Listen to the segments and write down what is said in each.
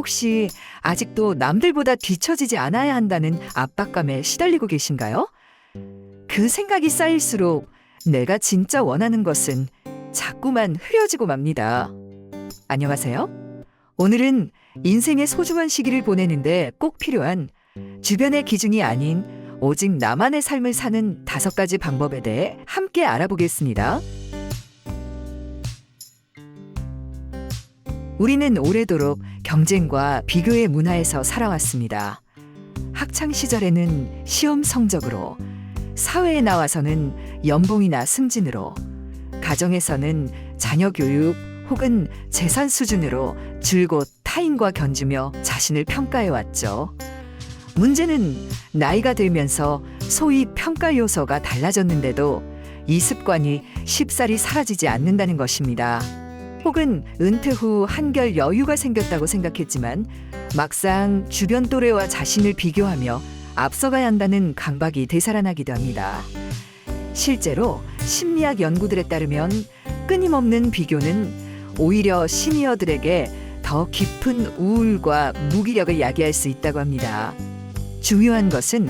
혹시 아직도 남들보다 뒤처지지 않아야 한다는 압박감에 시달리고 계신가요? 그 생각이 쌓일수록 내가 진짜 원하는 것은 자꾸만 흐려지고 맙니다. 안녕하세요. 오늘은 인생의 소중한 시기를 보내는데 꼭 필요한 주변의 기준이 아닌 오직 나만의 삶을 사는 5가지 방법에 대해 함께 알아보겠습니다. 우리는 오래도록 경쟁과 비교의 문화에서 살아왔습니다. 학창 시절에는 시험 성적으로, 사회에 나와서는 연봉이나 승진으로, 가정에서는 자녀 교육 혹은 재산 수준으로 줄곧 타인과 견주며 자신을 평가해왔죠. 문제는 나이가 들면서 소위 평가 요소가 달라졌는데도 이 습관이 쉽사리 사라지지 않는다는 것입니다. 혹은 은퇴 후 한결 여유가 생겼다고 생각했지만 막상 주변 또래와 자신을 비교하며 앞서가야 한다는 강박이 되살아나기도 합니다. 실제로 심리학 연구들에 따르면 끊임없는 비교는 오히려 시니어들에게 더 깊은 우울과 무기력을 야기할 수 있다고 합니다. 중요한 것은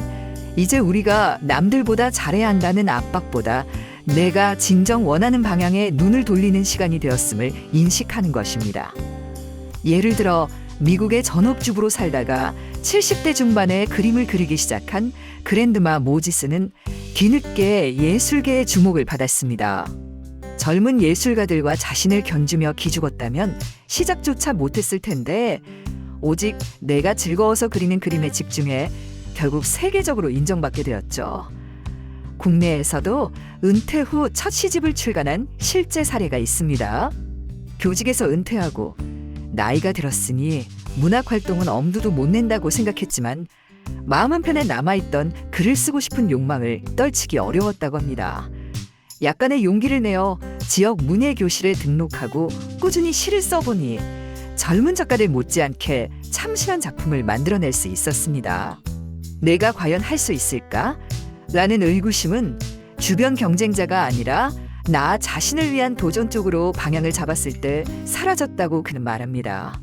이제 우리가 남들보다 잘해야 한다는 압박보다 내가 진정 원하는 방향에 눈을 돌리는 시간이 되었음을 인식하는 것입니다. 예를 들어 미국의 전업주부로 살다가 70대 중반에 그림을 그리기 시작한 그랜드마 모지스는 뒤늦게 예술계의 주목을 받았습니다. 젊은 예술가들과 자신을 견주며 기죽었다면 시작조차 못했을 텐데 오직 내가 즐거워서 그리는 그림에 집중해 결국 세계적으로 인정받게 되었죠. 국내에서도 은퇴 후 첫 시집을 출간한 실제 사례가 있습니다. 교직에서 은퇴하고 나이가 들었으니 문학 활동은 엄두도 못 낸다고 생각했지만 마음 한편에 남아있던 글을 쓰고 싶은 욕망을 떨치기 어려웠다고 합니다. 약간의 용기를 내어 지역 문예교실에 등록하고 꾸준히 시를 써보니 젊은 작가들 못지않게 참신한 작품을 만들어낼 수 있었습니다. 내가 과연 할 수 있을까? 라는 의구심은 주변 경쟁자가 아니라 나 자신을 위한 도전 쪽으로 방향을 잡았을 때 사라졌다고 그는 말합니다.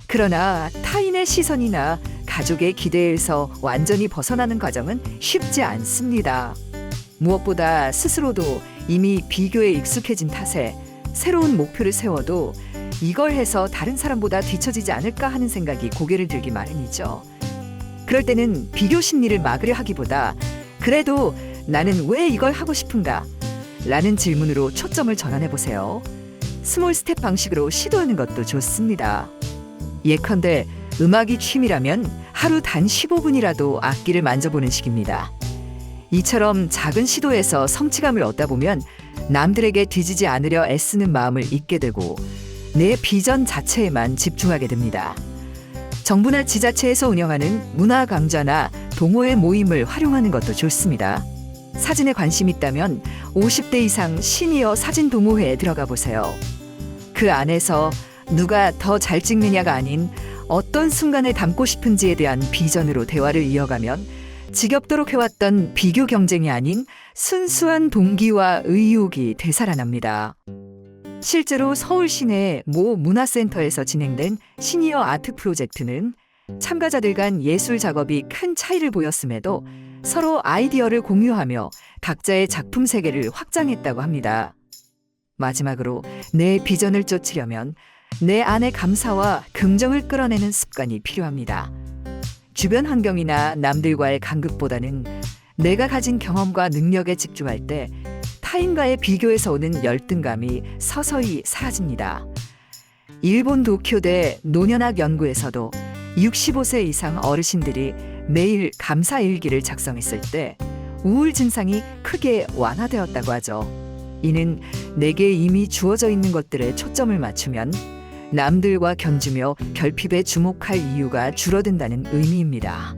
그러나 타인의 시선이나 가족의 기대에서 완전히 벗어나는 과정은 쉽지 않습니다. 무엇보다 스스로도 이미 비교에 익숙해진 탓에 새로운 목표를 세워도 이걸 해서 다른 사람보다 뒤처지지 않을까 하는 생각이 고개를 들기 마련이죠. 그럴 때는 비교 심리를 막으려 하기보다 그래도 나는 왜 이걸 하고 싶은가? 라는 질문으로 초점을 전환해 보세요. 스몰 스텝 방식으로 시도하는 것도 좋습니다. 예컨대 음악이 취미라면 하루 단 15분이라도 악기를 만져보는 식입니다. 이처럼 작은 시도에서 성취감을 얻다 보면 남들에게 뒤지지 않으려 애쓰는 마음을 잊게 되고 내 비전 자체에만 집중하게 됩니다. 정부나 지자체에서 운영하는 문화 강좌나 동호회 모임을 활용하는 것도 좋습니다. 사진에 관심 있다면 50대 이상 시니어 사진 동호회에 들어가 보세요. 그 안에서 누가 더 잘 찍느냐가 아닌 어떤 순간을 담고 싶은지에 대한 비전으로 대화를 이어가면 지겹도록 해왔던 비교 경쟁이 아닌 순수한 동기와 의욕이 되살아납니다. 실제로 서울 시내 모 문화센터에서 진행된 시니어 아트 프로젝트는 참가자들 간 예술 작업이 큰 차이를 보였음에도 서로 아이디어를 공유하며 각자의 작품 세계를 확장했다고 합니다. 마지막으로 내 비전을 쫓으려면 내 안의 감사와 긍정을 끌어내는 습관이 필요합니다. 주변 환경이나 남들과의 간극보다는 내가 가진 경험과 능력에 집중할 때 타인과의 비교에서 오는 열등감이 서서히 사라집니다. 일본 도쿄대 노년학 연구에서도 65세 이상 어르신들이 매일 감사 일기를 작성했을 때 우울 증상이 크게 완화되었다고 하죠. 이는 내게 이미 주어져 있는 것들에 초점을 맞추면 남들과 견주며 결핍에 주목할 이유가 줄어든다는 의미입니다.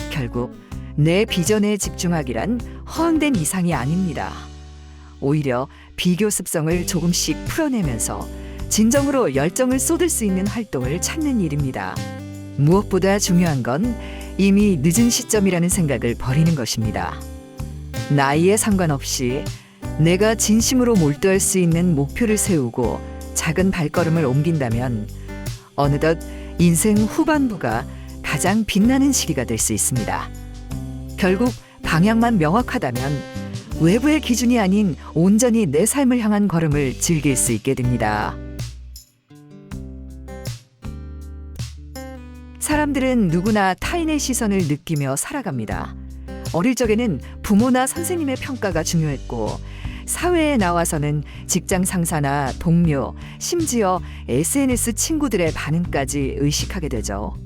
결국 내 비전에 집중하기란 허황된 이상이 아닙니다. 오히려 비교 습성을 조금씩 풀어내면서 진정으로 열정을 쏟을 수 있는 활동을 찾는 일입니다. 무엇보다 중요한 건 이미 늦은 시점이라는 생각을 버리는 것입니다. 나이에 상관없이 내가 진심으로 몰두할 수 있는 목표를 세우고 작은 발걸음을 옮긴다면 어느덧 인생 후반부가 가장 빛나는 시기가 될 수 있습니다. 결국 방향만 명확하다면 외부의 기준이 아닌 온전히 내 삶을 향한 걸음을 즐길 수 있게 됩니다. 사람들은 누구나 타인의 시선을 느끼며 살아갑니다. 어릴 적에는 부모나 선생님의 평가가 중요했고, 사회에 나와서는 직장 상사나 동료, 심지어 SNS 친구들의 반응까지 의식하게 되죠.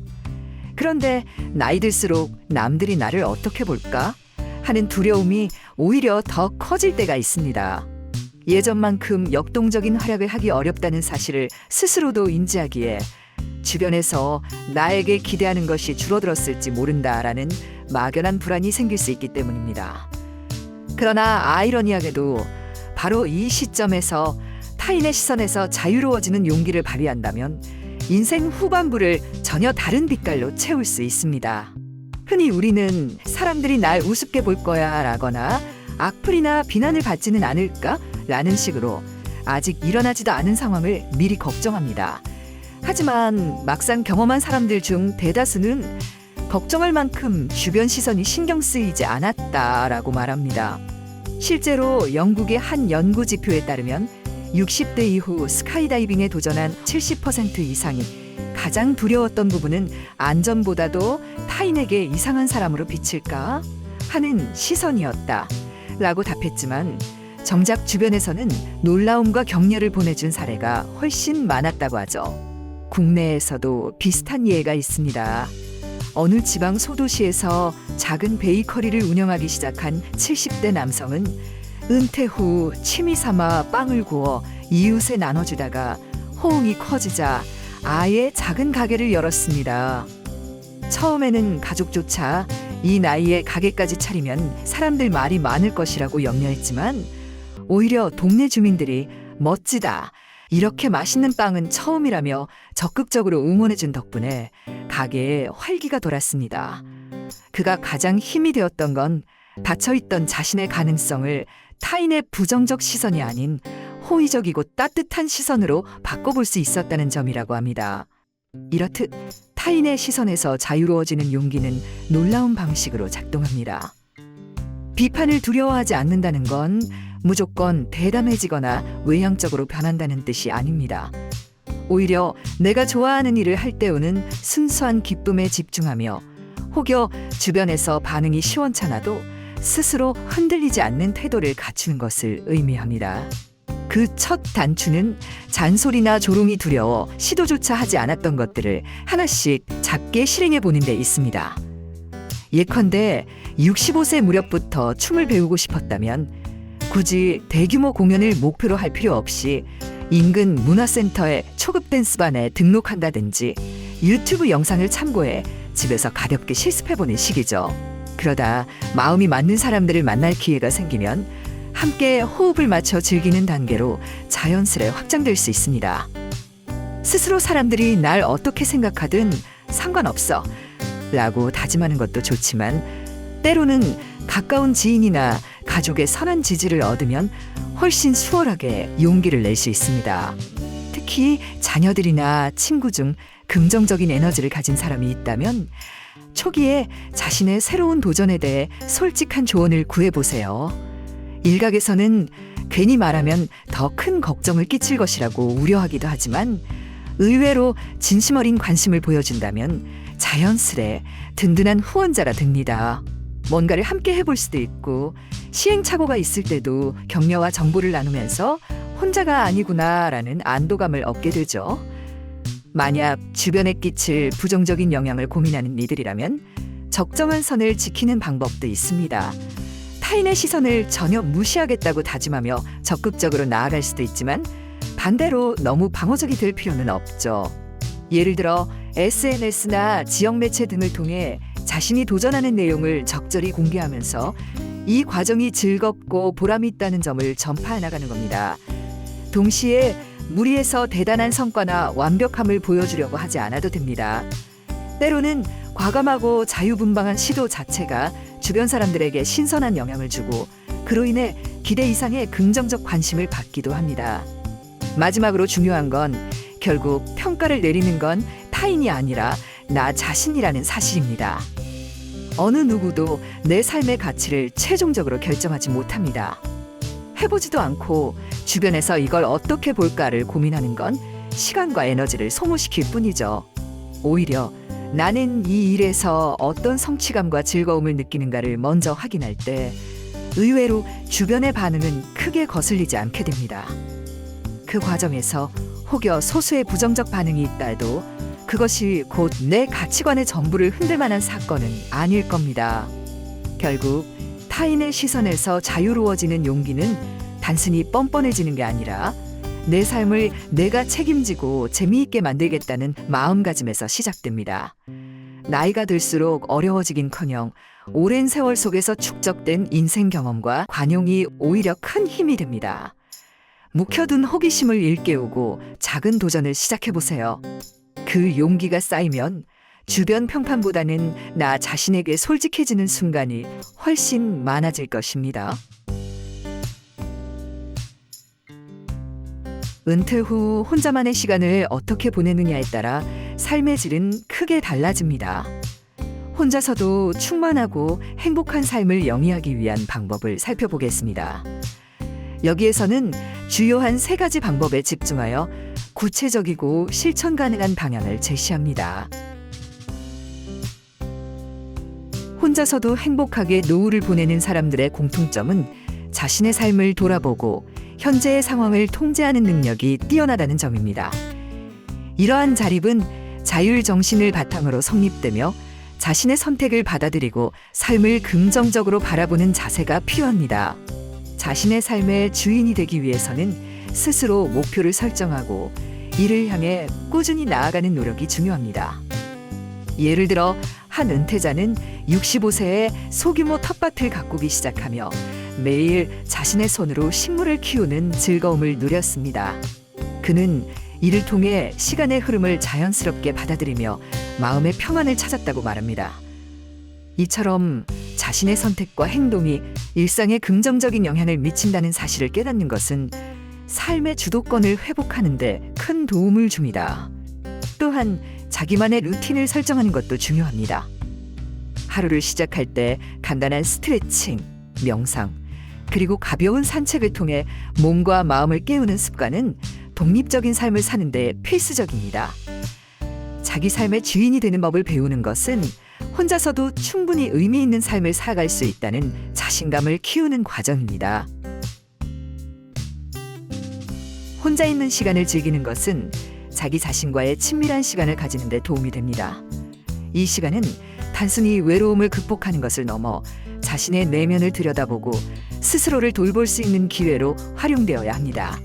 그런데 나이 들수록 남들이 나를 어떻게 볼까 하는 두려움이 오히려 더 커질 때가 있습니다. 예전만큼 역동적인 활약을 하기 어렵다는 사실을 스스로도 인지하기에 주변에서 나에게 기대하는 것이 줄어들었을지 모른다라는 막연한 불안이 생길 수 있기 때문입니다. 그러나 아이러니하게도 바로 이 시점에서 타인의 시선에서 자유로워지는 용기를 발휘한다면 인생 후반부를 전혀 다른 빛깔로 채울 수 있습니다. 흔히 우리는 사람들이 날 우습게 볼 거야 라거나 악플이나 비난을 받지는 않을까 라는 식으로 아직 일어나지도 않은 상황을 미리 걱정합니다. 하지만 막상 경험한 사람들 중 대다수는 걱정할 만큼 주변 시선이 신경 쓰이지 않았다라고 말합니다. 실제로 영국의 한 연구 지표에 따르면 60대 이후 스카이다이빙에 도전한 70% 이상이 가장 두려웠던 부분은 안전보다도 타인에게 이상한 사람으로 비칠까 하는 시선이었다 라고 답했지만, 정작 주변에서는 놀라움과 격려를 보내준 사례가 훨씬 많았다고 하죠. 국내에서도 비슷한 예가 있습니다. 어느 지방 소도시에서 작은 베이커리를 운영하기 시작한 70대 남성은 은퇴 후 취미 삼아 빵을 구워 이웃에 나눠주다가 호응이 커지자 아예 작은 가게를 열었습니다. 처음에는 가족조차 이 나이에 가게까지 차리면 사람들 말이 많을 것이라고 염려했지만, 오히려 동네 주민들이 멋지다, 이렇게 맛있는 빵은 처음이라며 적극적으로 응원해준 덕분에 가게에 활기가 돌았습니다. 그가 가장 힘이 되었던 건 닫혀있던 자신의 가능성을 타인의 부정적 시선이 아닌 호의적이고 따뜻한 시선으로 바꿔볼 수 있었다는 점이라고 합니다. 이렇듯 타인의 시선에서 자유로워지는 용기는 놀라운 방식으로 작동합니다. 비판을 두려워하지 않는다는 건 무조건 대담해지거나 외향적으로 변한다는 뜻이 아닙니다. 오히려 내가 좋아하는 일을 할 때오는 순수한 기쁨에 집중하며, 혹여 주변에서 반응이 시원찮아도 스스로 흔들리지 않는 태도를 갖추는 것을 의미합니다. 그 첫 단추는 잔소리나 조롱이 두려워 시도조차 하지 않았던 것들을 하나씩 작게 실행해 보는 데 있습니다. 예컨대 65세 무렵부터 춤을 배우고 싶었다면 굳이 대규모 공연을 목표로 할 필요 없이 인근 문화센터의 초급 댄스반에 등록한다든지 유튜브 영상을 참고해 집에서 가볍게 실습해보는 시기죠. 그러다 마음이 맞는 사람들을 만날 기회가 생기면 함께 호흡을 맞춰 즐기는 단계로 자연스레 확장될 수 있습니다. 스스로 사람들이 날 어떻게 생각하든 상관없어 라고 다짐하는 것도 좋지만, 때로는 가까운 지인이나 가족의 선한 지지를 얻으면 훨씬 수월하게 용기를 낼 수 있습니다. 특히 자녀들이나 친구 중 긍정적인 에너지를 가진 사람이 있다면 초기에 자신의 새로운 도전에 대해 솔직한 조언을 구해보세요. 일각에서는 괜히 말하면 더 큰 걱정을 끼칠 것이라고 우려하기도 하지만, 의외로 진심 어린 관심을 보여준다면 자연스레 든든한 후원자라 됩니다. 뭔가를 함께 해볼 수도 있고, 시행착오가 있을 때도 격려와 정보를 나누면서 혼자가 아니구나라는 안도감을 얻게 되죠. 만약 주변에 끼칠 부정적인 영향을 고민하는 이들이라면 적정한 선을 지키는 방법도 있습니다. 타인의 시선을 전혀 무시하겠다고 다짐하며 적극적으로 나아갈 수도 있지만, 반대로 너무 방어적이 될 필요는 없죠. 예를 들어 SNS나 지역 매체 등을 통해 자신이 도전하는 내용을 적절히 공개하면서 이 과정이 즐겁고 보람이 있다는 점을 전파해 나가는 겁니다. 동시에 무리해서 대단한 성과나 완벽함을 보여주려고 하지 않아도 됩니다. 때로는 과감하고 자유분방한 시도 자체가 주변 사람들에게 신선한 영향을 주고, 그로 인해 기대 이상의 긍정적 관심을 받기도 합니다. 마지막으로 중요한 건 결국 평가를 내리는 건 타인이 아니라 나 자신이라는 사실입니다. 어느 누구도 내 삶의 가치를 최종적으로 결정하지 못합니다. 해보지도 않고 주변에서 이걸 어떻게 볼까를 고민하는 건 시간과 에너지를 소모시킬 뿐이죠. 오히려 나는 이 일에서 어떤 성취감과 즐거움을 느끼는가를 먼저 확인할 때 의외로 주변의 반응은 크게 거슬리지 않게 됩니다. 그 과정에서 혹여 소수의 부정적 반응이 있다 해도 그것이 곧 내 가치관의 전부를 흔들 만한 사건은 아닐 겁니다. 결국 타인의 시선에서 자유로워지는 용기는 단순히 뻔뻔해지는 게 아니라 내 삶을 내가 책임지고 재미있게 만들겠다는 마음가짐에서 시작됩니다. 나이가 들수록 어려워지긴커녕 오랜 세월 속에서 축적된 인생 경험과 관용이 오히려 큰 힘이 됩니다. 묵혀둔 호기심을 일깨우고 작은 도전을 시작해보세요. 그 용기가 쌓이면 주변 평판보다는 나 자신에게 솔직해지는 순간이 훨씬 많아질 것입니다. 은퇴 후 혼자만의 시간을 어떻게 보내느냐에 따라 삶의 질은 크게 달라집니다. 혼자서도 충만하고 행복한 삶을 영위하기 위한 방법을 살펴보겠습니다. 여기에서는 주요한 3가지 방법에 집중하여 구체적이고 실천 가능한 방향을 제시합니다. 혼자서도 행복하게 노후를 보내는 사람들의 공통점은 자신의 삶을 돌아보고 현재의 상황을 통제하는 능력이 뛰어나다는 점입니다. 이러한 자립은 자율정신을 바탕으로 성립되며 자신의 선택을 받아들이고 삶을 긍정적으로 바라보는 자세가 필요합니다. 자신의 삶의 주인이 되기 위해서는 스스로 목표를 설정하고 이를 향해 꾸준히 나아가는 노력이 중요합니다. 예를 들어 한 은퇴자는 65세에 소규모 텃밭을 가꾸기 시작하며 매일 자신의 손으로 식물을 키우는 즐거움을 누렸습니다. 그는 이를 통해 시간의 흐름을 자연스럽게 받아들이며 마음의 평안을 찾았다고 말합니다. 이처럼 자신의 선택과 행동이 일상에 긍정적인 영향을 미친다는 사실을 깨닫는 것은 삶의 주도권을 회복하는 데 큰 도움을 줍니다. 또한 자기만의 루틴을 설정하는 것도 중요합니다. 하루를 시작할 때 간단한 스트레칭, 명상, 그리고 가벼운 산책을 통해 몸과 마음을 깨우는 습관은 독립적인 삶을 사는 데 필수적입니다. 자기 삶의 주인이 되는 법을 배우는 것은 혼자서도 충분히 의미 있는 삶을 살아갈 수 있다는 자신감을 키우는 과정입니다. 혼자 있는 시간을 즐기는 것은 자기 자신과의 친밀한 시간을 가지는 데 도움이 됩니다. 이 시간은 단순히 외로움을 극복하는 것을 넘어 자신의 내면을 들여다보고 스스로를 돌볼 수 있는 기회로 활용되어야 합니다.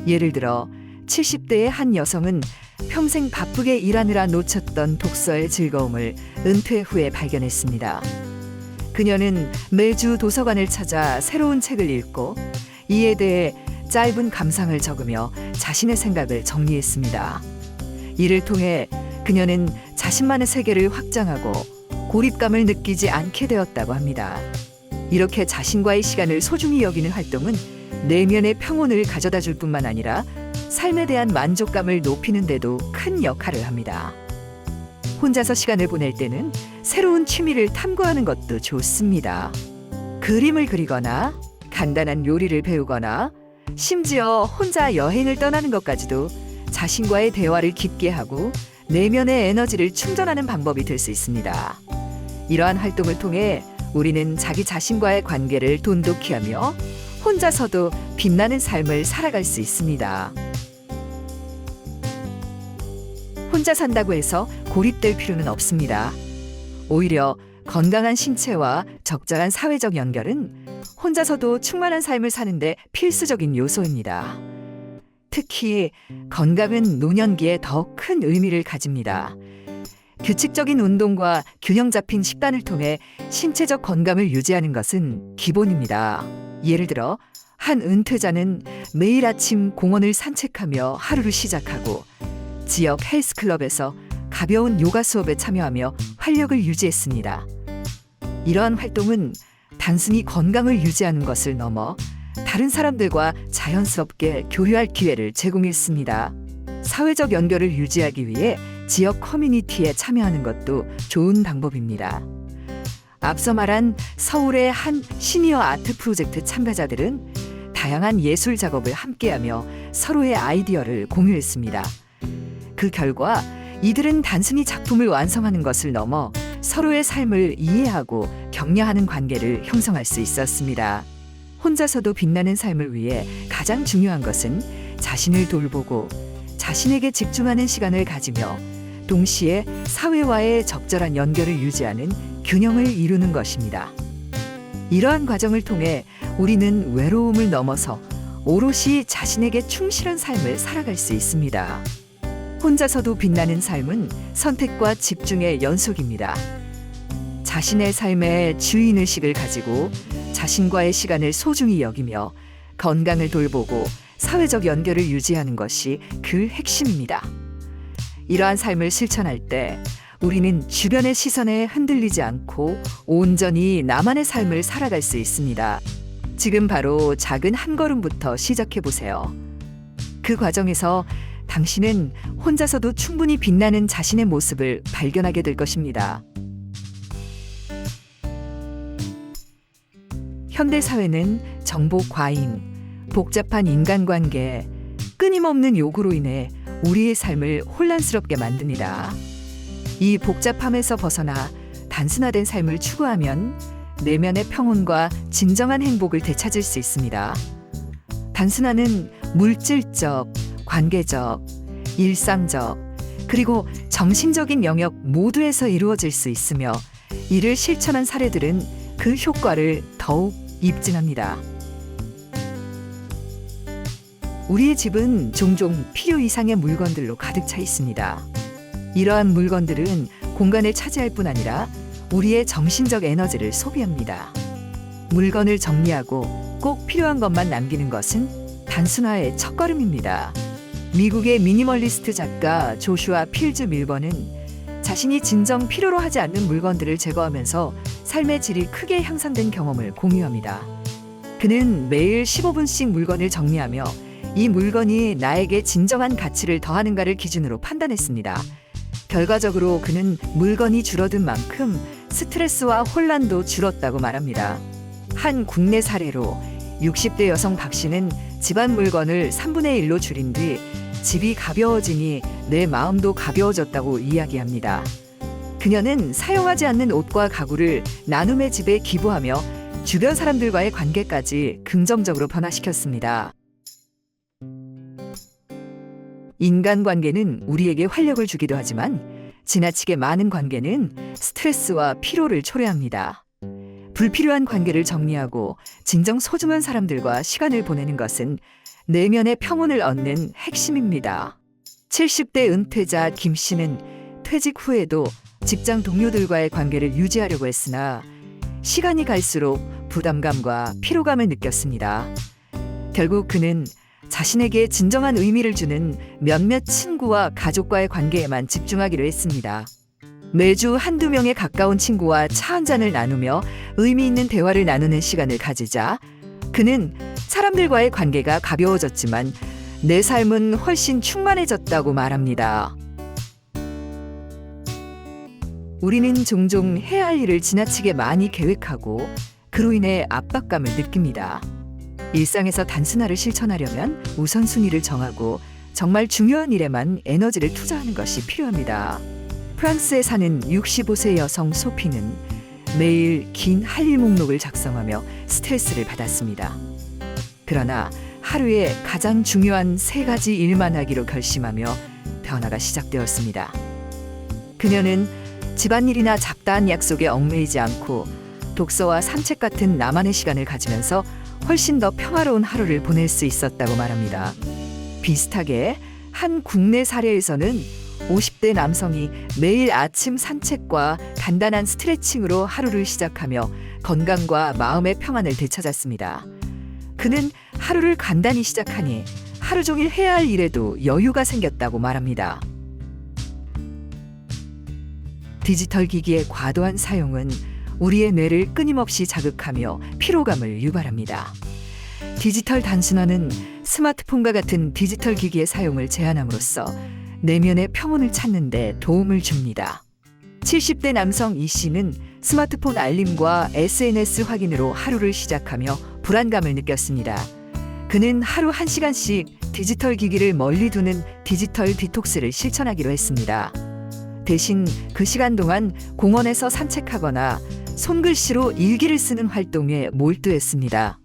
예를 들어 70대의 한 여성은 평생 바쁘게 일하느라 놓쳤던 독서의 즐거움을 은퇴 후에 발견했습니다. 그녀는 매주 도서관을 찾아 새로운 책을 읽고 이에 대해 짧은 감상을 적으며 자신의 생각을 정리했습니다. 이를 통해 그녀는 자신만의 세계를 확장하고 고립감을 느끼지 않게 되었다고 합니다. 이렇게 자신과의 시간을 소중히 여기는 활동은 내면의 평온을 가져다 줄 뿐만 아니라 삶에 대한 만족감을 높이는 데도 큰 역할을 합니다. 혼자서 시간을 보낼 때는 새로운 취미를 탐구하는 것도 좋습니다. 그림을 그리거나 간단한 요리를 배우거나 심지어 혼자 여행을 떠나는 것까지도 자신과의 대화를 깊게 하고 내면의 에너지를 충전하는 방법이 될 수 있습니다. 이러한 활동을 통해 우리는 자기 자신과의 관계를 돈독히 하며 혼자서도 빛나는 삶을 살아갈 수 있습니다. 혼자 산다고 해서 고립될 필요는 없습니다. 오히려 건강한 신체와 적절한 사회적 연결은 혼자서도 충만한 삶을 사는데 필수적인 요소입니다. 특히 건강은 노년기에 더 큰 의미를 가집니다. 규칙적인 운동과 균형 잡힌 식단을 통해 신체적 건강을 유지하는 것은 기본입니다. 예를 들어 한 은퇴자는 매일 아침 공원을 산책하며 하루를 시작하고 지역 헬스클럽에서 가벼운 요가 수업에 참여하며 활력을 유지했습니다. 이러한 활동은 단순히 건강을 유지하는 것을 넘어 다른 사람들과 자연스럽게 교류할 기회를 제공했습니다. 사회적 연결을 유지하기 위해 지역 커뮤니티에 참여하는 것도 좋은 방법입니다. 앞서 말한 서울의 한 시니어 아트 프로젝트 참가자들은 다양한 예술 작업을 함께하며 서로의 아이디어를 공유했습니다. 그 결과 이들은 단순히 작품을 완성하는 것을 넘어 서로의 삶을 이해하고 격려하는 관계를 형성할 수 있었습니다. 혼자서도 빛나는 삶을 위해 가장 중요한 것은 자신을 돌보고 자신에게 집중하는 시간을 가지며 동시에 사회와의 적절한 연결을 유지하는 균형을 이루는 것입니다. 이러한 과정을 통해 우리는 외로움을 넘어서 오롯이 자신에게 충실한 삶을 살아갈 수 있습니다. 혼자서도 빛나는 삶은 선택과 집중의 연속입니다. 자신의 삶의 주인의식을 가지고 자신과의 시간을 소중히 여기며 건강을 돌보고 사회적 연결을 유지하는 것이 그 핵심입니다. 이러한 삶을 실천할 때 우리는 주변의 시선에 흔들리지 않고 온전히 나만의 삶을 살아갈 수 있습니다. 지금 바로 작은 한 걸음부터 시작해 보세요. 그 과정에서 당신은 혼자서도 충분히 빛나는 자신의 모습을 발견하게 될 것입니다. 현대 사회는 정보 과잉, 복잡한 인간관계, 끊임없는 요구로 인해 우리의 삶을 혼란스럽게 만듭니다. 이 복잡함에서 벗어나 단순화된 삶을 추구하면 내면의 평온과 진정한 행복을 되찾을 수 있습니다. 단순화는 물질적, 관계적, 일상적, 그리고 정신적인 영역 모두에서 이루어질 수 있으며 이를 실천한 사례들은 그 효과를 더욱 입증합니다. 우리의 집은 종종 필요 이상의 물건들로 가득 차 있습니다. 이러한 물건들은 공간을 차지할 뿐 아니라 우리의 정신적 에너지를 소비합니다. 물건을 정리하고 꼭 필요한 것만 남기는 것은 단순화의 첫걸음입니다. 미국의 미니멀리스트 작가 조슈아 필즈 밀번은 자신이 진정 필요로 하지 않는 물건들을 제거하면서 삶의 질이 크게 향상된 경험을 공유합니다. 그는 매일 15분씩 물건을 정리하며 이 물건이 나에게 진정한 가치를 더하는가를 기준으로 판단했습니다. 결과적으로 그는 물건이 줄어든 만큼 스트레스와 혼란도 줄었다고 말합니다. 한 국내 사례로 60대 여성 박 씨는 집안 물건을 3분의 1로 줄인 뒤 집이 가벼워지니 내 마음도 가벼워졌다고 이야기합니다. 그녀는 사용하지 않는 옷과 가구를 나눔의 집에 기부하며 주변 사람들과의 관계까지 긍정적으로 변화시켰습니다. 인간관계는 우리에게 활력을 주기도 하지만 지나치게 많은 관계는 스트레스와 피로를 초래합니다. 불필요한 관계를 정리하고 진정 소중한 사람들과 시간을 보내는 것은 내면의 평온을 얻는 핵심입니다. 70대 은퇴자 김 씨는 퇴직 후에도 직장 동료들과의 관계를 유지하려고 했으나 시간이 갈수록 부담감과 피로감을 느꼈습니다. 결국 그는 자신에게 진정한 의미를 주는 몇몇 친구와 가족과의 관계에만 집중하기로 했습니다. 매주 한두 명의 가까운 친구와 차 한 잔을 나누며 의미 있는 대화를 나누는 시간을 가지자 그는 사람들과의 관계가 가벼워졌지만 내 삶은 훨씬 충만해졌다고 말합니다. 우리는 종종 해야 할 일을 지나치게 많이 계획하고 그로 인해 압박감을 느낍니다. 일상에서 단순화를 실천하려면 우선순위를 정하고 정말 중요한 일에만 에너지를 투자하는 것이 필요합니다. 프랑스에 사는 65세 여성 소피는 매일 긴 할 일 목록을 작성하며 스트레스를 받았습니다. 그러나 하루에 가장 중요한 3가지 일만 하기로 결심하며 변화가 시작되었습니다. 그녀는 집안일이나 잡다한 약속에 얽매이지 않고 독서와 산책 같은 나만의 시간을 가지면서 훨씬 더 평화로운 하루를 보낼 수 있었다고 말합니다. 비슷하게 한 국내 사례에서는 50대 남성이 매일 아침 산책과 간단한 스트레칭으로 하루를 시작하며 건강과 마음의 평안을 되찾았습니다. 그는 하루를 간단히 시작하니 하루 종일 해야 할 일에도 여유가 생겼다고 말합니다. 디지털 기기의 과도한 사용은 우리의 뇌를 끊임없이 자극하며 피로감을 유발합니다. 디지털 단순화는 스마트폰과 같은 디지털 기기의 사용을 제한함으로써 내면의 평온을 찾는 데 도움을 줍니다. 70대 남성 이 씨는 스마트폰 알림과 SNS 확인으로 하루를 시작하며 불안감을 느꼈습니다. 그는 하루 1시간씩 디지털 기기를 멀리 두는 디지털 디톡스를 실천하기로 했습니다. 대신 그 시간 동안 공원에서 산책하거나 손글씨로 일기를 쓰는 활동에 몰두했습니다.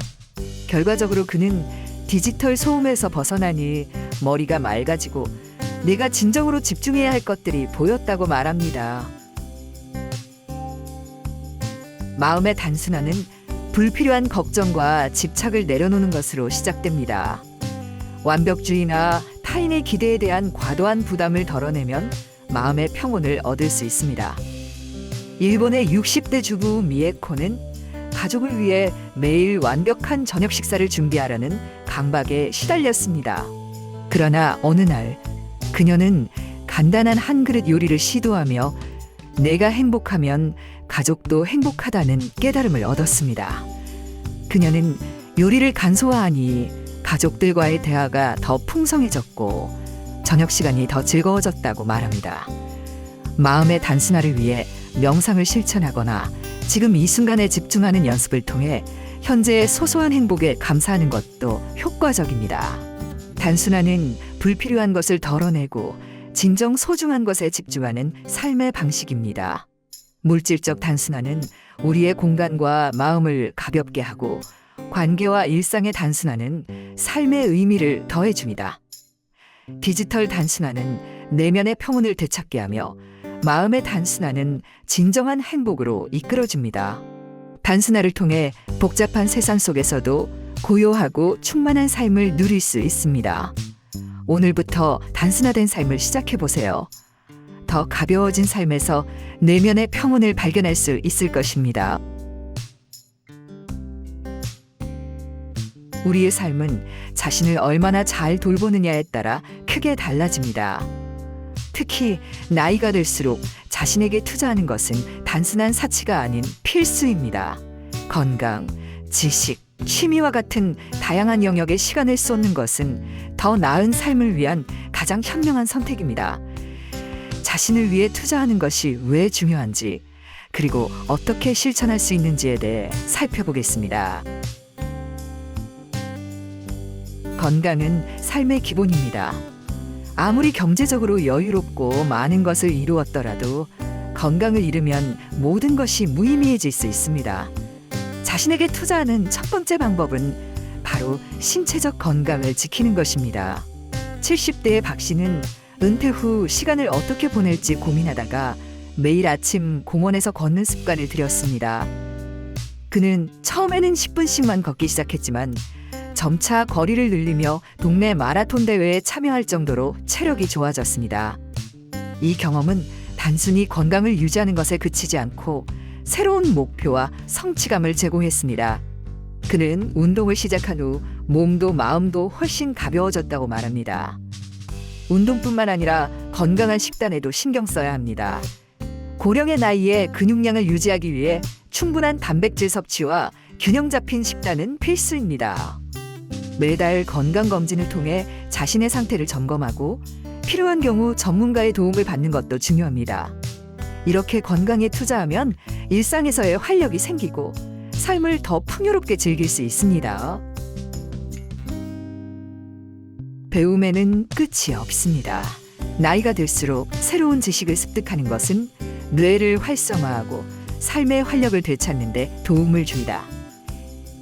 결과적으로 그는 디지털 소음에서 벗어나니 머리가 맑아지고 내가 진정으로 집중해야 할 것들이 보였다고 말합니다. 마음의 단순화는 불필요한 걱정과 집착을 내려놓는 것으로 시작됩니다. 완벽주의나 타인의 기대에 대한 과도한 부담을 덜어내면 마음의 평온을 얻을 수 있습니다. 일본의 60대 주부 미에코는 가족을 위해 매일 완벽한 저녁 식사를 준비하라는 강박에 시달렸습니다. 그러나 어느 날 그녀는 간단한 한 그릇 요리를 시도하며 내가 행복하면 가족도 행복하다는 깨달음을 얻었습니다. 그녀는 요리를 간소화하니 가족들과의 대화가 더 풍성해졌고 저녁 시간이 더 즐거워졌다고 말합니다. 마음의 단순화를 위해 명상을 실천하거나 지금 이 순간에 집중하는 연습을 통해 현재의 소소한 행복에 감사하는 것도 효과적입니다. 단순화는 불필요한 것을 덜어내고 진정 소중한 것에 집중하는 삶의 방식입니다. 물질적 단순화는 우리의 공간과 마음을 가볍게 하고 관계와 일상의 단순화는 삶의 의미를 더해줍니다. 디지털 단순화는 내면의 평온을 되찾게 하며 마음의 단순화는 진정한 행복으로 이끌어줍니다. 단순화를 통해 복잡한 세상 속에서도 고요하고 충만한 삶을 누릴 수 있습니다. 오늘부터 단순화된 삶을 시작해보세요. 더 가벼워진 삶에서 내면의 평온을 발견할 수 있을 것입니다. 우리의 삶은 자신을 얼마나 잘 돌보느냐에 따라 크게 달라집니다. 특히 나이가 들수록 자신에게 투자하는 것은 단순한 사치가 아닌 필수입니다. 건강, 지식, 취미와 같은 다양한 영역에 시간을 쏟는 것은 더 나은 삶을 위한 가장 현명한 선택입니다. 자신을 위해 투자하는 것이 왜 중요한지, 그리고 어떻게 실천할 수 있는지에 대해 살펴보겠습니다. 건강은 삶의 기본입니다. 아무리 경제적으로 여유롭고 많은 것을 이루었더라도 건강을 잃으면 모든 것이 무의미해질 수 있습니다. 자신에게 투자하는 첫 번째 방법은 바로 신체적 건강을 지키는 것입니다. 70대의 박 씨는 은퇴 후 시간을 어떻게 보낼지 고민하다가 매일 아침 공원에서 걷는 습관을 들였습니다. 그는 처음에는 10분씩만 걷기 시작했지만 점차 거리를 늘리며 동네 마라톤 대회에 참여할 정도로 체력이 좋아졌습니다. 이 경험은 단순히 건강을 유지하는 것에 그치지 않고 새로운 목표와 성취감을 제공했습니다. 그는 운동을 시작한 후 몸도 마음도 훨씬 가벼워졌다고 말합니다. 운동뿐만 아니라 건강한 식단에도 신경 써야 합니다. 고령의 나이에 근육량을 유지하기 위해 충분한 단백질 섭취와 균형 잡힌 식단은 필수입니다. 매달 건강검진을 통해 자신의 상태를 점검하고 필요한 경우 전문가의 도움을 받는 것도 중요합니다. 이렇게 건강에 투자하면 일상에서의 활력이 생기고 삶을 더 풍요롭게 즐길 수 있습니다. 배움에는 끝이 없습니다. 나이가 들수록 새로운 지식을 습득하는 것은 뇌를 활성화하고 삶의 활력을 되찾는 데 도움을 줍니다.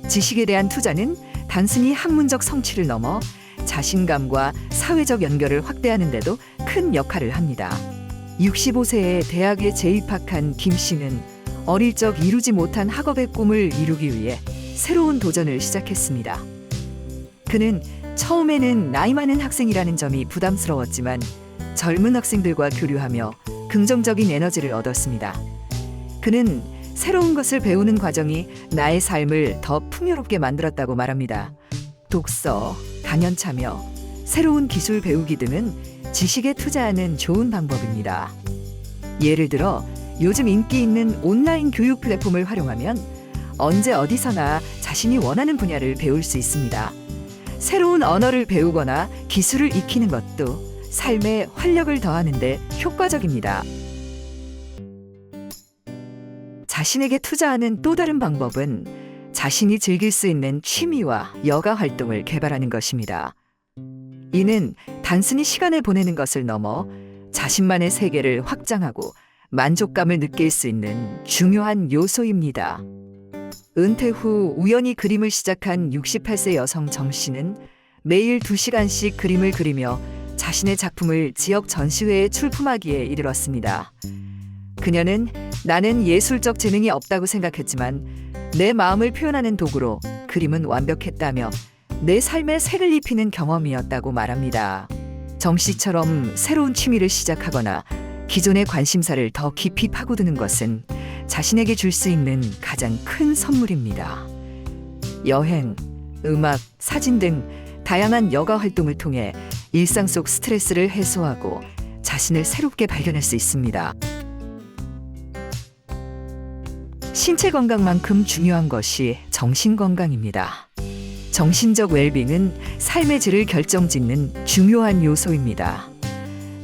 지식에 대한 투자는 단순히 학문적 성취를 넘어 자신감과 사회적 연결을 확대하는 데도 큰 역할을 합니다. 65세에 대학에 재입학한 김 씨는 어릴 적 이루지 못한 학업의 꿈을 이루기 위해 새로운 도전을 시작했습니다. 그는 처음에는 나이 많은 학생이라는 점이 부담스러웠지만 젊은 학생들과 교류하며 긍정적인 에너지를 얻었습니다. 그는 새로운 것을 배우는 과정이 나의 삶을 더 풍요롭게 만들었다고 말합니다. 독서, 강연 참여, 새로운 기술 배우기 등은 지식에 투자하는 좋은 방법입니다. 예를 들어 요즘 인기 있는 온라인 교육 플랫폼을 활용하면 언제 어디서나 자신이 원하는 분야를 배울 수 있습니다. 새로운 언어를 배우거나 기술을 익히는 것도 삶에 활력을 더하는데 효과적입니다. 자신에게 투자하는 또 다른 방법은 자신이 즐길 수 있는 취미와 여가 활동을 개발하는 것입니다. 이는 단순히 시간을 보내는 것을 넘어 자신만의 세계를 확장하고 만족감을 느낄 수 있는 중요한 요소입니다. 은퇴 후 우연히 그림을 시작한 68세 여성 정 씨는 매일 2시간씩 그림을 그리며 자신의 작품을 지역 전시회에 출품하기에 이르렀습니다. 그녀는 나는 예술적 재능이 없다고 생각했지만 내 마음을 표현하는 도구로 그림은 완벽했다며 내 삶에 색을 입히는 경험이었다고 말합니다. 정 씨처럼 새로운 취미를 시작하거나 기존의 관심사를 더 깊이 파고드는 것은 자신에게 줄 수 있는 가장 큰 선물입니다. 여행, 음악, 사진 등 다양한 여가 활동을 통해 일상 속 스트레스를 해소하고 자신을 새롭게 발견할 수 있습니다. 신체 건강만큼 중요한 것이 정신 건강입니다. 정신적 웰빙은 삶의 질을 결정짓는 중요한 요소입니다.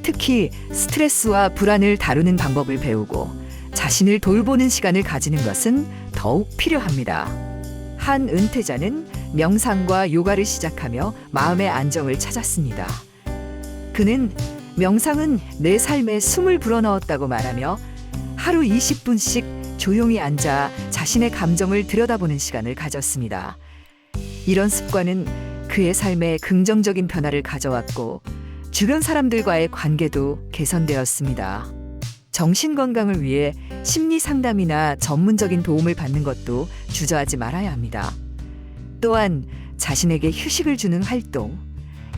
특히 스트레스와 불안을 다루는 방법을 배우고 자신을 돌보는 시간을 가지는 것은 더욱 필요합니다. 한 은퇴자는 명상과 요가를 시작하며 마음의 안정을 찾았습니다. 그는 명상은 내 삶에 숨을 불어넣었다고 말하며 하루 20분씩 조용히 앉아 자신의 감정을 들여다보는 시간을 가졌습니다. 이런 습관은 그의 삶에 긍정적인 변화를 가져왔고 주변 사람들과의 관계도 개선되었습니다. 정신 건강을 위해 심리 상담이나 전문적인 도움을 받는 것도 주저하지 말아야 합니다. 또한 자신에게 휴식을 주는 활동,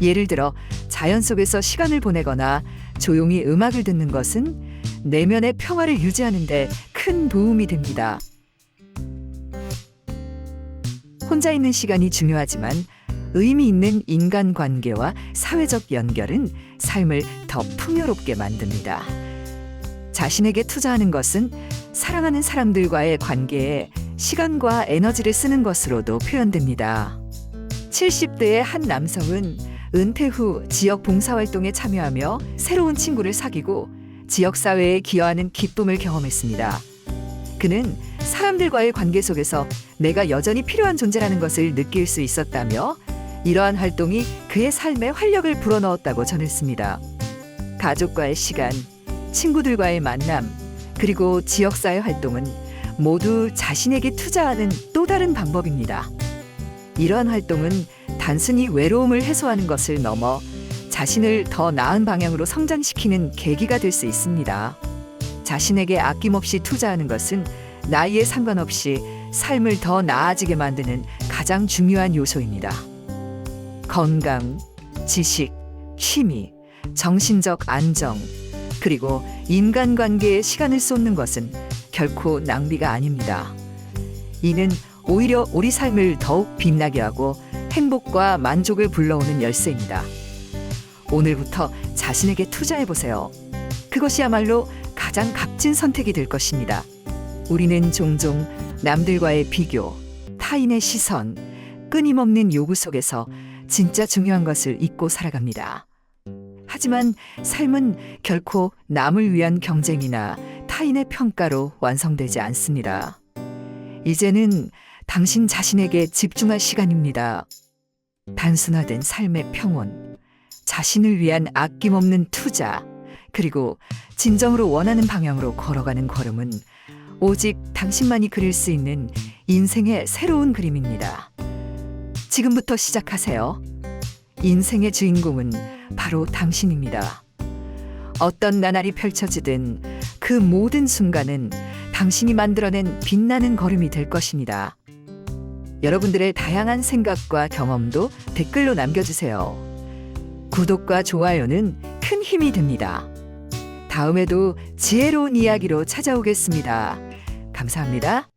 예를 들어 자연 속에서 시간을 보내거나 조용히 음악을 듣는 것은 내면의 평화를 유지하는 데 큰 도움이 됩니다. 혼자 있는 시간이 중요하지만 의미 있는 인간관계와 사회적 연결은 삶을 더 풍요롭게 만듭니다. 자신에게 투자하는 것은 사랑하는 사람들과의 관계에 시간과 에너지를 쓰는 것으로도 표현됩니다. 70대의 한 남성은 은퇴 후 지역 봉사활동에 참여하며 새로운 친구를 사귀고 지역사회에 기여하는 기쁨을 경험했습니다. 그는 사람들과의 관계 속에서 내가 여전히 필요한 존재라는 것을 느낄 수 있었다며 이러한 활동이 그의 삶에 활력을 불어넣었다고 전했습니다. 가족과의 시간, 친구들과의 만남, 그리고 지역사회 활동은 모두 자신에게 투자하는 또 다른 방법입니다. 이러한 활동은 단순히 외로움을 해소하는 것을 넘어 자신을 더 나은 방향으로 성장시키는 계기가 될 수 있습니다. 자신에게 아낌없이 투자하는 것은 나이에 상관없이 삶을 더 나아지게 만드는 가장 중요한 요소입니다. 건강, 지식, 취미, 정신적 안정, 그리고 인간관계에 시간을 쏟는 것은 결코 낭비가 아닙니다. 이는 오히려 우리 삶을 더욱 빛나게 하고 행복과 만족을 불러오는 열쇠입니다. 오늘부터 자신에게 투자해보세요. 그것이야말로 가장 값진 선택이 될 것입니다. 우리는 종종 남들과의 비교, 타인의 시선, 끊임없는 요구 속에서 진짜 중요한 것을 잊고 살아갑니다. 하지만 삶은 결코 남을 위한 경쟁이나 타인의 평가로 완성되지 않습니다. 이제는 당신 자신에게 집중할 시간입니다. 단순화된 삶의 평온, 자신을 위한 아낌없는 투자, 그리고 진정으로 원하는 방향으로 걸어가는 걸음은 오직 당신만이 그릴 수 있는 인생의 새로운 그림입니다. 지금부터 시작하세요. 인생의 주인공은 바로 당신입니다. 어떤 나날이 펼쳐지든 그 모든 순간은 당신이 만들어낸 빛나는 걸음이 될 것입니다. 여러분들의 다양한 생각과 경험도 댓글로 남겨주세요. 구독과 좋아요는 큰 힘이 됩니다. 다음에도 지혜로운 이야기로 찾아오겠습니다. 감사합니다.